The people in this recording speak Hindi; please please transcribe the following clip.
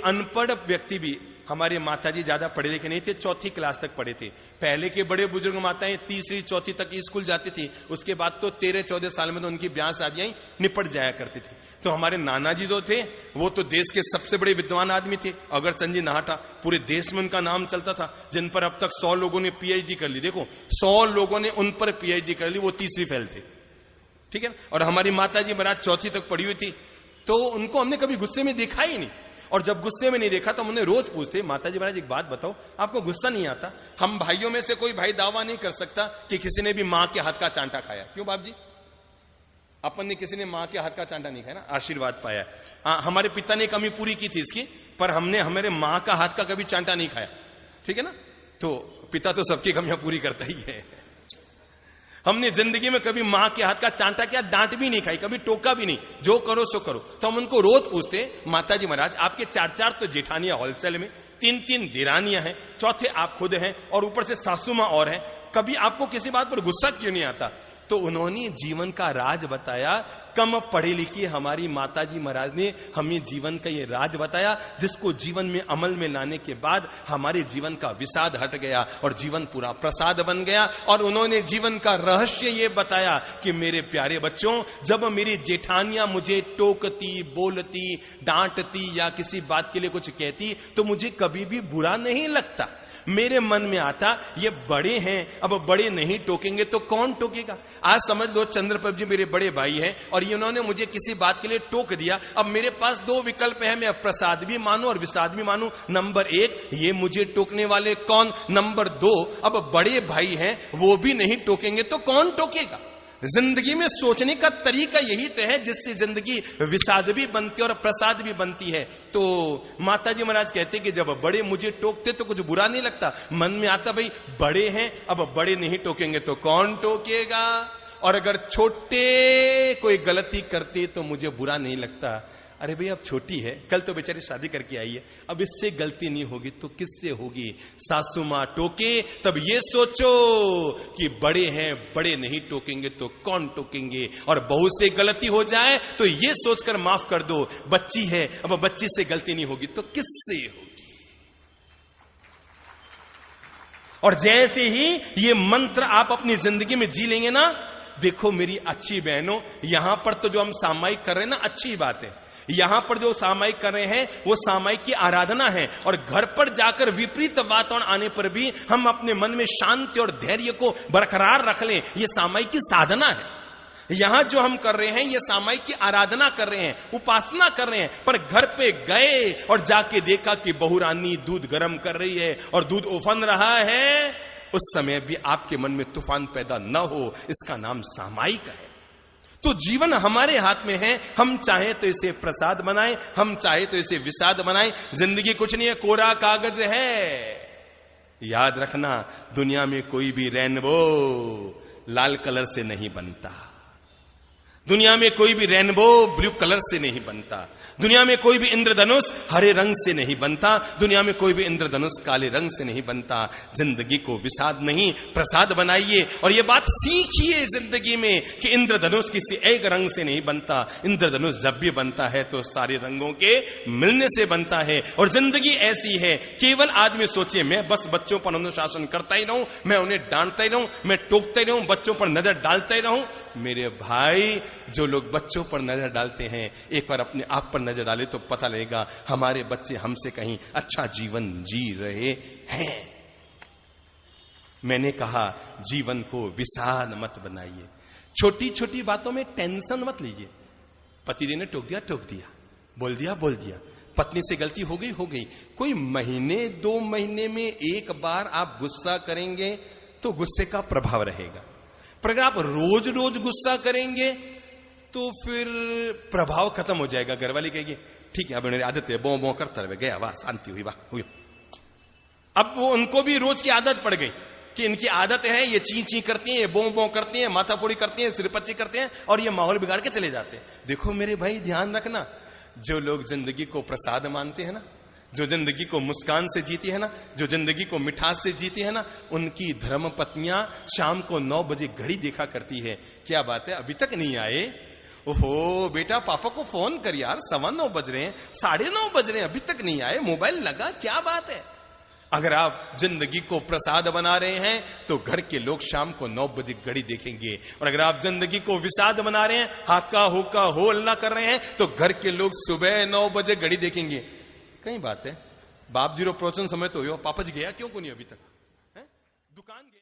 अनपढ़ व्यक्ति भी, हमारे माताजी ज्यादा पढ़े लिखे नहीं थे, 4th क्लास तक पढ़े थे। पहले के बड़े बुजुर्ग माताएं 3री 4th तक स्कूल जाती थी, उसके बाद तो 13-14 साल में तो उनकी ब्याह शादियां निपट जाया करती थी। तो हमारे नाना जी जो थे वो तो देश के सबसे बड़े विद्वान आदमी थे, अगरचंद जी नाहटा, पूरे देश में उनका नाम चलता था, जिन पर अब तक 100 लोगों ने पीएचडी कर ली। देखो 100 लोगों ने उन पर पीएचडी कर ली, वो 3री फेल थे, ठीक है। और हमारी माता जी महाराज 4th तक पढ़ी हुई थी, तो उनको हमने कभी गुस्से में देखा ही नहीं। और जब गुस्से में नहीं देखा तो हमने रोज पूछते, माताजी महाराज एक बात बताओ, आपको गुस्सा नहीं आता? हम भाइयों में से कोई भाई दावा नहीं कर सकता कि किसी ने भी मां के हाथ का चांटा खाया। क्यों बाप जी? अपन ने किसी ने मां के हाथ का चांटा नहीं खाया ना, आशीर्वाद पाया। हाँ, हमारे पिता ने कमी पूरी की थी इसकी, पर हमने हमारे मां का हाथ का कभी चांटा नहीं खाया, ठीक है ना। तो पिता तो सबकी कमियां पूरी करता ही है। हमने जिंदगी में कभी मां के हाथ का चांटा क्या, डांट भी नहीं खाई, कभी टोका भी नहीं, जो करो सो करो। तो हम उनको रोज पूछते, माताजी महाराज आपके 4 तो जेठानियां होलसेल में, 3 दिरानियां हैं, 4थे आप खुद हैं, और ऊपर से सासू मां और हैं, कभी आपको किसी बात पर गुस्सा क्यों नहीं आता? तो उन्होंने जीवन का राज बताया। कम पढ़े लिखी हमारी माताजी महाराज ने हमें जीवन का ये राज बताया, जिसको जीवन में अमल में लाने के बाद हमारे जीवन का विषाद हट गया और जीवन पूरा प्रसाद बन गया। और उन्होंने जीवन का रहस्य ये बताया कि मेरे प्यारे बच्चों, जब मेरी जेठानियां मुझे टोकती, बोलती, डांटती या किसी बात के लिए कुछ कहती, तो मुझे कभी भी बुरा नहीं लगता। मेरे मन में आता ये बड़े हैं, अब बड़े नहीं टोकेंगे तो कौन टोकेगा। आज समझ लो चंद्रप्रभ जी मेरे बड़े भाई हैं और ये उन्होंने मुझे किसी बात के लिए टोक दिया। अब मेरे पास 2 विकल्प है, मैं प्रसाद भी मानूं और विषाद भी मानूं। नंबर 1, ये मुझे टोकने वाले कौन। नंबर 2, अब बड़े भाई हैं वो भी नहीं टोकेंगे तो कौन टोकेगा। जिंदगी में सोचने का तरीका यही तो है जिससे जिंदगी विषाद भी बनती है और प्रसाद भी बनती है। तो माताजी महाराज कहते कि जब बड़े मुझे टोकते तो कुछ बुरा नहीं लगता, मन में आता भाई बड़े हैं, अब बड़े नहीं टोकेंगे तो कौन टोकेगा। और अगर छोटे कोई गलती करते तो मुझे बुरा नहीं लगता, अरे भाई अब छोटी है, कल तो बेचारी शादी करके आई है, अब इससे गलती नहीं होगी तो किससे होगी। सासू मां टोके तब ये सोचो कि बड़े हैं, बड़े नहीं टोकेंगे तो कौन टोकेंगे। और बहू से गलती हो जाए तो ये सोचकर माफ कर दो, बच्ची है, अब बच्ची से गलती नहीं होगी तो किससे होगी। और जैसे ही ये मंत्र आप अपनी जिंदगी में जी लेंगे ना, देखो मेरी अच्छी बहनों, यहां पर तो जो हम सामायिक कर रहे हैं ना, अच्छी बात है। यहां पर जो सामायिक कर रहे हैं वो सामायिक की आराधना है। और घर पर जाकर विपरीत वातावरण आने पर भी हम अपने मन में शांति और धैर्य को बरकरार रख लें, ये सामायिक की साधना है। यहां जो हम कर रहे हैं ये सामायिक की आराधना कर रहे हैं, उपासना कर रहे हैं। पर घर पे गए और जाके देखा कि बहू रानी दूध गर्म कर रही है और दूध उफन रहा है, उस समय भी आपके मन में तूफान पैदा न हो, इसका नाम सामायिक है। तो जीवन हमारे हाथ में है, हम चाहे तो इसे प्रसाद बनाएं, हम चाहे तो इसे विषाद बनाएं। जिंदगी कुछ नहीं है, कोरा कागज है। याद रखना, दुनिया में कोई भी रेनबो लाल कलर से नहीं बनता, दुनिया में कोई भी रेनबो ब्लू कलर से नहीं बनता, दुनिया में कोई भी इंद्रधनुष हरे रंग से नहीं बनता, दुनिया में कोई भी इंद्रधनुष काले रंग से नहीं बनता। जिंदगी को विषाद नहीं प्रसाद बनाइए। और ये बात सीखिए जिंदगी में कि इंद्रधनुष किसी एक रंग से नहीं बनता, इंद्रधनुष जब भी बनता है तो सारे रंगों के मिलने से बनता है। और जिंदगी ऐसी है, केवल आदमी सोचिए मैं बस बच्चों पर अनुशासन करता ही रहूं, मैं उन्हें डांटता ही रहूं, मैं टोकता ही रहूं, बच्चों पर नजर डालता ही रहूं। मेरे भाई, जो लोग बच्चों पर नजर डालते हैं, एक बार अपने आप पर नजर डाले तो पता लगेगा हमारे बच्चे हमसे कहीं अच्छा जीवन जी रहे हैं। मैंने कहा जीवन को विषाद मत बनाइए, छोटी छोटी बातों में टेंशन मत लीजिए। पतिदेव ने टोक दिया, बोल दिया, पत्नी से गलती हो गई। कोई महीने 2 महीने में एक बार आप गुस्सा करेंगे तो गुस्से का प्रभाव रहेगा। पर अगर आप रोज रोज गुस्सा करेंगे तो फिर प्रभाव खत्म हो जाएगा। घरवाली कहेगी ठीक है अब मेरी आदत है, बो करता रहे, गया वाह शांति हुई, वाह। अब वो उनको भी रोज की आदत पड़ गई कि इनकी आदत है, ये ची करती हैं, ये बो करती हैं, माथापोड़ी करती हैं, सिरपच्ची करते हैं और ये माहौल बिगाड़ के चले जाते हैं। देखो मेरे भाई ध्यान रखना, जो लोग जिंदगी को प्रसाद मानते हैं ना, जो जिंदगी को मुस्कान से जीती है ना, जो जिंदगी को मिठास से जीती है ना, उनकी धर्म पत्नियां शाम को 9 बजे घड़ी देखा करती है। क्या बात है, अभी तक नहीं आए? ओहो बेटा, पापा को फोन कर यार, 9:15 बज रहे हैं, 9:30 बज रहे हैं, अभी तक नहीं आए, मोबाइल लगा, क्या बात है। अगर आप जिंदगी को प्रसाद बना रहे हैं तो घर के लोग शाम को 9 बजे घड़ी देखेंगे, और अगर आप जिंदगी को विषाद बना रहे हैं, हाका हुका हो अल्लाह कर रहे हैं, तो घर के लोग सुबह 9 बजे घड़ी देखेंगे। कई बात है, बाप जी रो प्रवचन समय तो हो, पापा जी गया क्यों को नहीं अभी तक, है दुकान गया।